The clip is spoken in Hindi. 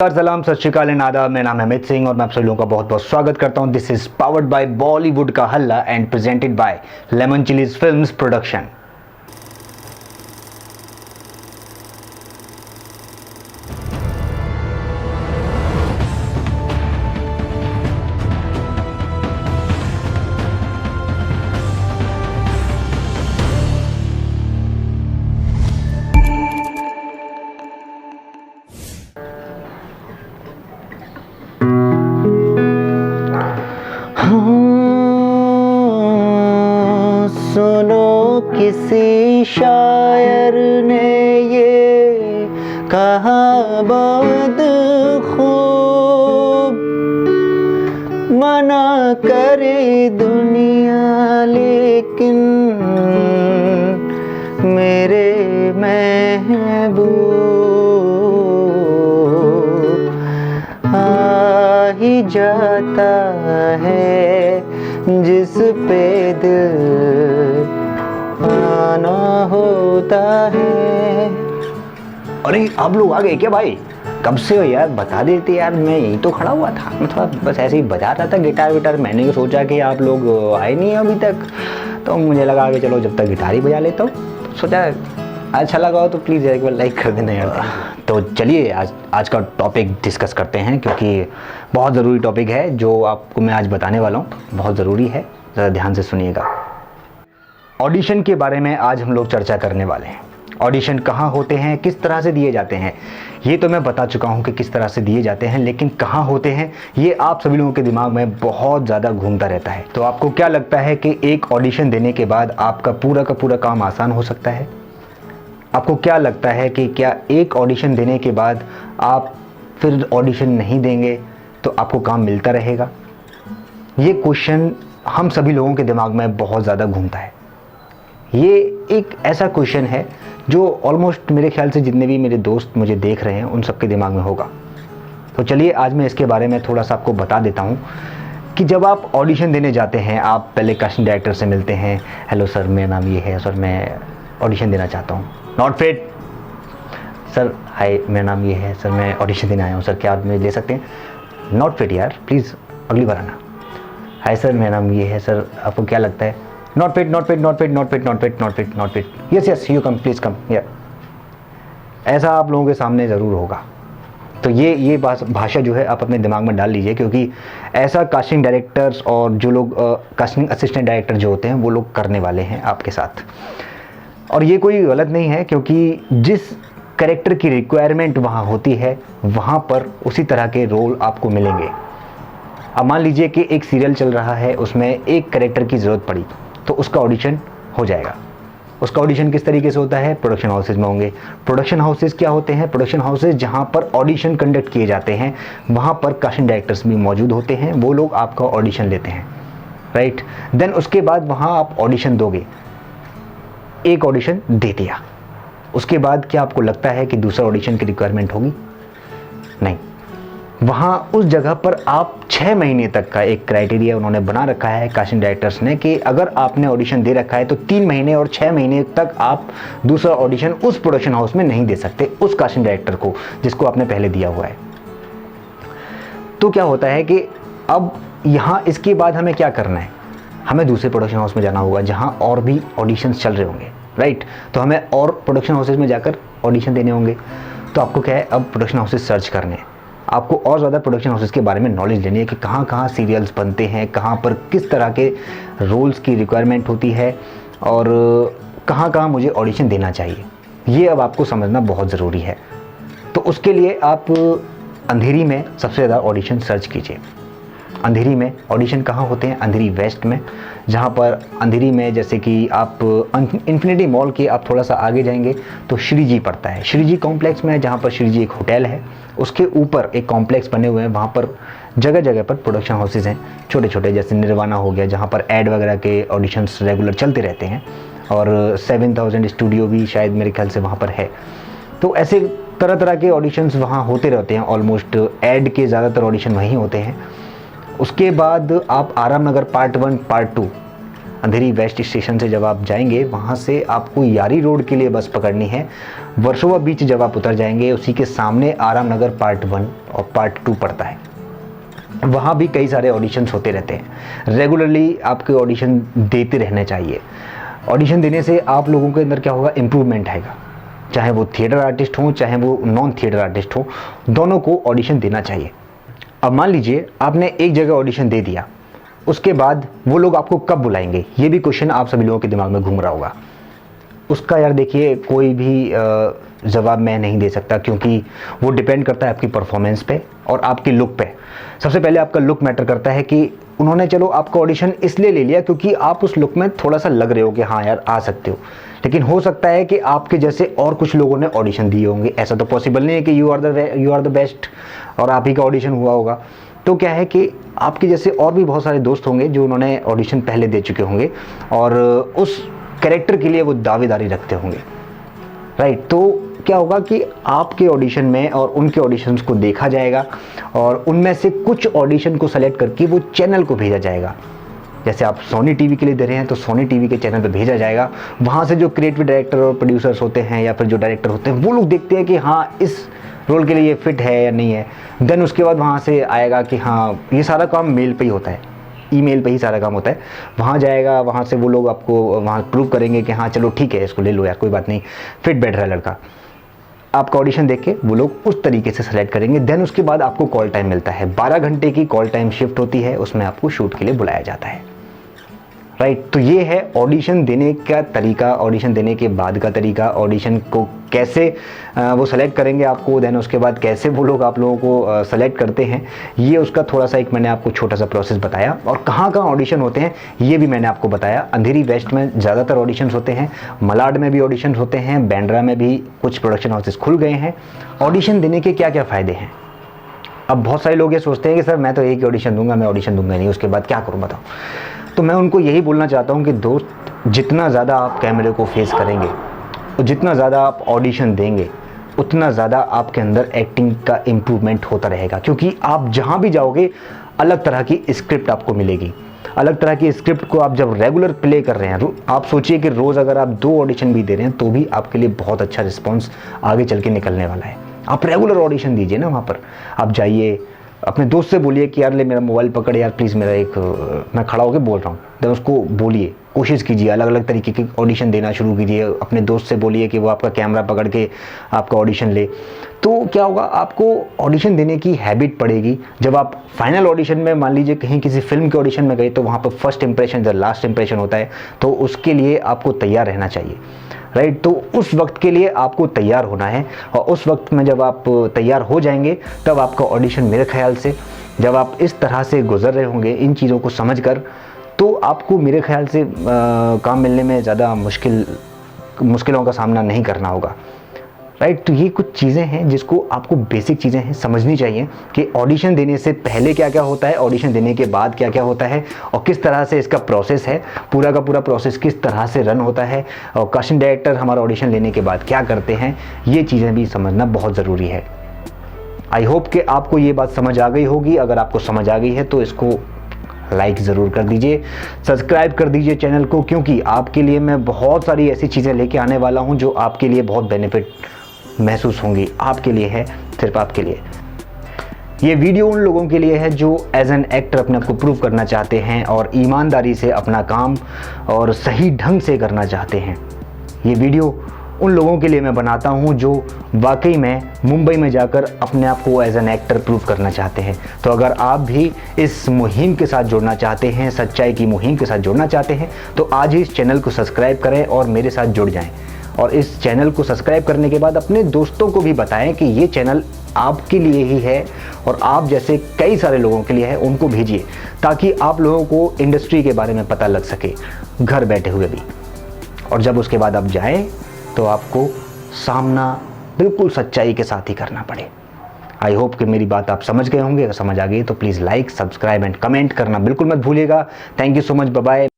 सलाम, सत श्रीकाल एंड आदाब। मेरा नाम है अमित सिंह और मैं आप सभी लोगों का बहुत बहुत स्वागत करता हूं। This is powered by Bollywood का हल्ला and presented by lemon chillies films production. सुनो किसी शायर ने ये कहा बहुत खूब, मना करे दुनिया लेकिन मेरे महबूब आ ही जाता है जिस पे दिल आना होता है। अरे आप लोग आ गए क्या भाई? कब से हो यार? बता देते यार, मैं यहीं तो खड़ा हुआ था। मैं थोड़ा बस ऐसे ही बजा रहा था गिटार विटार। मैंने सोचा कि आप लोग आए नहीं अभी तक, तो मुझे लगा कि चलो जब तक गिटार ही बजा लेता हूँ। सोचा अच्छा लगा हो तो प्लीज़ एक बार लाइक कर देना यार। तो चलिए आज का टॉपिक डिस्कस करते हैं, क्योंकि बहुत ज़रूरी टॉपिक है जो आपको मैं आज बताने वाला हूँ। बहुत ज़रूरी है, ज़रा ध्यान से सुनिएगा। ऑडिशन के बारे में आज हम लोग चर्चा करने वाले हैं। ऑडिशन कहाँ होते हैं, किस तरह से दिए जाते हैं, ये तो मैं बता चुका हूँ कि किस तरह से दिए जाते हैं, लेकिन कहाँ होते हैं ये आप सभी लोगों के दिमाग में बहुत ज़्यादा घूमता रहता है। तो आपको क्या लगता है कि एक ऑडिशन देने के बाद आपका पूरा का पूरा काम आसान हो सकता है? आपको क्या लगता है कि क्या एक ऑडिशन देने के बाद आप फिर ऑडिशन नहीं देंगे तो आपको काम मिलता रहेगा? ये क्वेश्चन हम सभी लोगों के दिमाग में बहुत ज़्यादा घूमता है। ये एक ऐसा क्वेश्चन है जो ऑलमोस्ट मेरे ख्याल से जितने भी मेरे दोस्त मुझे देख रहे हैं उन सबके दिमाग में होगा। तो चलिए आज मैं इसके बारे में थोड़ा सा आपको बता देता हूँ कि जब आप ऑडिशन देने जाते हैं, आप पहले कास्टिंग डायरेक्टर से मिलते हैं। हेलो सर, मेरा नाम ये है सर, मैं ऑडिशन देना चाहता हूँ। Not fit. सर हाय, मेरा नाम ये है सर, मैं ऑडिशन देने आया हूँ सर, क्या आप मुझे ले सकते हैं? नॉट फिट यार, प्लीज़ अगली बार आना। हाय सर, मेरा नाम ये है सर, आपको क्या लगता है? Not fit, not fit, not fit, not fit, not fit, not fit, not fit. Yes yes, you come, please कम। या ऐसा आप लोगों के सामने ज़रूर होगा। तो ये भाषा जो है आप अपने दिमाग में डाल लीजिए, क्योंकि ऐसा कास्टिंग डायरेक्टर्स और जो लोग कास्टिंग असिस्टेंट डायरेक्टर जो होते हैं वो लोग करने वाले हैं आपके साथ। और ये कोई गलत नहीं है, क्योंकि जिस कैरेक्टर की रिक्वायरमेंट वहाँ होती है वहाँ पर उसी तरह के रोल आपको मिलेंगे। अब मान लीजिए कि एक सीरियल चल रहा है, उसमें एक कैरेक्टर की ज़रूरत पड़ी तो उसका ऑडिशन हो जाएगा। उसका ऑडिशन किस तरीके से होता है? प्रोडक्शन हाउसेज में होंगे। प्रोडक्शन हाउसेज क्या होते हैं? प्रोडक्शन हाउसेज जहाँ पर ऑडिशन कंडक्ट किए जाते हैं वहाँ पर कास्टिंग डायरेक्टर्स भी मौजूद होते हैं, वो लोग आपका ऑडिशन लेते हैं, राइट। देन उसके बाद वहाँ आप ऑडिशन दोगे। एक ऑडिशन दे दिया, उसके बाद क्या आपको लगता है कि दूसरा ऑडिशन की रिक्वायरमेंट होगी? नहीं। वहाँ उस जगह पर आप 6 महीने तक का एक क्राइटेरिया उन्होंने बना रखा है कास्टिंग डायरेक्टर्स ने, कि अगर आपने ऑडिशन दे रखा है तो 3 महीने और 6 महीने तक आप दूसरा ऑडिशन उस प्रोडक्शन हाउस में नहीं दे सकते उस कास्टिंग डायरेक्टर को जिसको आपने पहले दिया हुआ है। तो क्या होता है कि अब यहाँ इसके बाद हमें क्या करना है? हमें दूसरे प्रोडक्शन हाउस में जाना होगा जहाँ और भी ऑडिशंस चल रहे होंगे, राइट। तो हमें और प्रोडक्शन हाउसेज में जाकर ऑडिशन देने होंगे। तो आपको क्या है, अब प्रोडक्शन हाउसेज सर्च करने हैं। आपको और ज़्यादा प्रोडक्शन हाउसेज के बारे में नॉलेज लेनी है कि कहाँ कहाँ सीरियल्स बनते हैं, कहाँ पर किस तरह के रोल्स की रिक्वायरमेंट होती है और कहाँ कहाँ मुझे ऑडिशन देना चाहिए। ये अब आपको समझना बहुत ज़रूरी है। तो उसके लिए आप अंधेरी में सबसे ज़्यादा ऑडिशन सर्च कीजिए। अंधेरी में ऑडिशन कहाँ होते हैं? अंधेरी वेस्ट में, जहाँ पर अंधेरी में जैसे कि आप इन्फिनिटी मॉल के आप थोड़ा सा आगे जाएंगे तो श्री जी पड़ता है। श्री जी कॉम्प्लेक्स में, जहाँ पर श्री जी एक होटल है, उसके ऊपर एक कॉम्प्लेक्स बने हुए हैं। वहाँ पर जगह जगह पर प्रोडक्शन हाउसेज हैं छोटे छोटे, जैसे निर्वाणा हो गया जहाँ पर ऐड वगैरह के ऑडिशंस रेगुलर चलते रहते हैं, और 7000 स्टूडियो भी शायद मेरे ख्याल से वहाँ पर है। तो ऐसे तरह तरह के ऑडिशंस वहाँ होते रहते हैं। ऑलमोस्ट ऐड के ज़्यादातर ऑडिशन वहीं होते हैं। उसके बाद आप आराम नगर पार्ट 1 पार्ट 2 अंधेरी वेस्ट स्टेशन से जब आप जाएंगे, वहाँ से आपको यारी रोड के लिए बस पकड़नी है। वर्सोवा बीच जब आप उतर जाएंगे, उसी के सामने आराम नगर पार्ट 1 और पार्ट 2 पड़ता है। वहाँ भी कई सारे ऑडिशंस होते रहते हैं। रेगुलरली आपके ऑडिशन देते रहने चाहिए। ऑडिशन देने से आप लोगों के अंदर क्या होगा, इम्प्रूवमेंट आएगा। चाहे वो थिएटर आर्टिस्ट हो, चाहे वो नॉन थिएटर आर्टिस्ट हो, दोनों को ऑडिशन देना चाहिए। अब मान लीजिए आपने एक जगह ऑडिशन दे दिया, उसके बाद वो लोग आपको कब बुलाएंगे, ये भी क्वेश्चन आप सभी लोगों के दिमाग में घूम रहा होगा। उसका यार देखिए कोई भी जवाब मैं नहीं दे सकता, क्योंकि वो डिपेंड करता है आपकी परफॉर्मेंस पे और आपके लुक पे। सबसे पहले आपका लुक मैटर करता है कि उन्होंने चलो आपका ऑडिशन इसलिए ले लिया क्योंकि आप उस लुक में थोड़ा सा लग रहे हो कि हाँ यार आ सकते हो। लेकिन हो सकता है कि आपके जैसे और कुछ लोगों ने ऑडिशन दिए होंगे। ऐसा तो पॉसिबल नहीं है कि यू आर द बेस्ट और आप ही का ऑडिशन हुआ होगा। तो क्या है कि आपके जैसे और भी बहुत सारे दोस्त होंगे जो उन्होंने ऑडिशन पहले दे चुके होंगे और उस कैरेक्टर के लिए वो दावेदारी रखते होंगे, राइट। तो क्या होगा कि आपके ऑडिशन में और उनके ऑडिशंस को देखा जाएगा और उनमें से कुछ ऑडिशन को सेलेक्ट करके वो चैनल को भेजा जाएगा। जैसे आप सोनी टीवी के लिए दे रहे हैं तो सोनी टीवी के चैनल पे भेजा जाएगा। वहाँ से जो क्रिएटिव डायरेक्टर और प्रोड्यूसर्स होते हैं या फिर जो डायरेक्टर होते हैं, वो लोग देखते हैं कि हाँ इस रोल के लिए ये फिट है या नहीं है। देन उसके बाद वहाँ से आएगा कि हाँ, ये सारा काम मेल पे ही होता है, ईमेल पे ही सारा काम होता है। वहाँ जाएगा, वहाँ से वो लोग आपको वहाँ प्रूव करेंगे कि हाँ चलो ठीक है, इसको ले लो यार, कोई बात नहीं, फिट बैठ रहा है लड़का। आपका ऑडिशन देख के वो लोग उस तरीके से सेलेक्ट करेंगे। देन उसके बाद आपको कॉल टाइम मिलता है। 12 घंटे की कॉल टाइम शिफ्ट होती है, उसमें आपको शूट के लिए बुलाया जाता है, राइट। तो ये है ऑडिशन देने का तरीका, ऑडिशन देने के बाद का तरीका, ऑडिशन को कैसे वो सेलेक्ट करेंगे आपको, देन उसके बाद कैसे वो लोग आप लोगों को सेलेक्ट करते हैं, ये उसका थोड़ा सा एक मैंने आपको छोटा सा प्रोसेस बताया। और कहाँ कहाँ ऑडिशन होते हैं ये भी मैंने आपको बताया। अंधेरी वेस्ट में ज़्यादातर ऑडिशंस होते हैं, मलाड में भी ऑडिशन होते हैं, बैंड्रा में भी कुछ प्रोडक्शन हाउसेस खुल गए हैं। ऑडिशन देने के क्या क्या फ़ायदे हैं? अब बहुत सारे लोग ये सोचते हैं कि सर मैं तो एक ही ऑडिशन दूंगा, मैं ऑडिशन दूंगा नहीं, उसके बाद क्या करूँ बताओ। तो मैं उनको यही बोलना चाहता हूँ कि दोस्त, जितना ज़्यादा आप कैमरे को फेस करेंगे और जितना ज़्यादा आप ऑडिशन देंगे, उतना ज़्यादा आपके अंदर एक्टिंग का इम्प्रूवमेंट होता रहेगा। क्योंकि आप जहाँ भी जाओगे अलग तरह की स्क्रिप्ट आपको मिलेगी। अलग तरह की स्क्रिप्ट को आप जब रेगुलर प्ले कर रहे हैं, आप सोचिए कि रोज़ अगर आप 2 ऑडिशन भी दे रहे हैं तो भी आपके लिए बहुत अच्छा रिस्पॉन्स आगे चल के निकलने वाला है। आप रेगुलर ऑडिशन दीजिए ना, वहाँ पर आप जाइए, अपने दोस्त से बोलिए कि यार ले मेरा मोबाइल पकड़ यार प्लीज़, मेरा एक मैं खड़ा होकर बोल रहा हूँ। तो उसको बोलिए, कोशिश कीजिए, अलग अलग तरीके के ऑडिशन देना शुरू कीजिए। अपने दोस्त से बोलिए कि वो आपका कैमरा पकड़ के आपका ऑडिशन ले। तो क्या होगा, आपको ऑडिशन देने की हैबिट पड़ेगी। जब आप फाइनल ऑडिशन में मान लीजिए कहीं किसी फिल्म के ऑडिशन में गए तो वहाँ पर first impression the last impression होता है, तो उसके लिए आपको तैयार रहना चाहिए, राइट। तो उस वक्त के लिए आपको तैयार होना है और उस वक्त में जब आप तैयार हो जाएंगे तब आपका ऑडिशन, मेरे ख्याल से जब आप इस तरह से गुजर रहे होंगे इन चीज़ों को समझकर, तो आपको मेरे ख्याल से काम मिलने में ज़्यादा मुश्किलों का सामना नहीं करना होगा, राइट। तो ये कुछ चीज़ें हैं जिसको आपको, बेसिक चीज़ें हैं, समझनी चाहिए कि ऑडिशन देने से पहले क्या क्या होता है, ऑडिशन देने के बाद क्या क्या होता है और किस तरह से इसका प्रोसेस है, पूरा का पूरा प्रोसेस किस तरह से रन होता है और कास्टिंग डायरेक्टर हमारा ऑडिशन लेने के बाद क्या करते हैं, ये चीज़ें भी समझना बहुत ज़रूरी है। आई होप कि आपको ये बात समझ आ गई होगी। अगर आपको समझ आ गई है तो इसको लाइक ज़रूर कर दीजिए, सब्सक्राइब कर दीजिए चैनल को, क्योंकि आपके लिए मैं बहुत सारी ऐसी चीज़ें लेके आने वाला हूँ जो आपके लिए बहुत बेनिफिट महसूस होंगी। आपके लिए है, सिर्फ आपके लिए। ये वीडियो उन लोगों के लिए है जो एज एन एक्टर अपने आप को प्रूव करना चाहते हैं और ईमानदारी से अपना काम और सही ढंग से करना चाहते हैं। ये वीडियो उन लोगों के लिए मैं बनाता हूं जो वाकई में मुंबई में जाकर अपने आप को एज एन एक्टर प्रूव करना चाहते हैं। तो अगर आप भी इस मुहिम के साथ जुड़ना चाहते हैं, सच्चाई की मुहिम के साथ जुड़ना चाहते हैं, तो आज ही इस चैनल को सब्सक्राइब करें और मेरे साथ जुड़ जाएं। और इस चैनल को सब्सक्राइब करने के बाद अपने दोस्तों को भी बताएं कि ये चैनल आपके लिए ही है और आप जैसे कई सारे लोगों के लिए है, उनको भेजिए ताकि आप लोगों को इंडस्ट्री के बारे में पता लग सके घर बैठे हुए भी। और जब उसके बाद आप जाएं तो आपको सामना बिल्कुल सच्चाई के साथ ही करना पड़े। आई होप कि मेरी बात आप समझ गए होंगे। अगर समझ आ गई तो please like, subscribe and comment करना बिल्कुल मत भूलिएगा। Thank you so much, bye bye.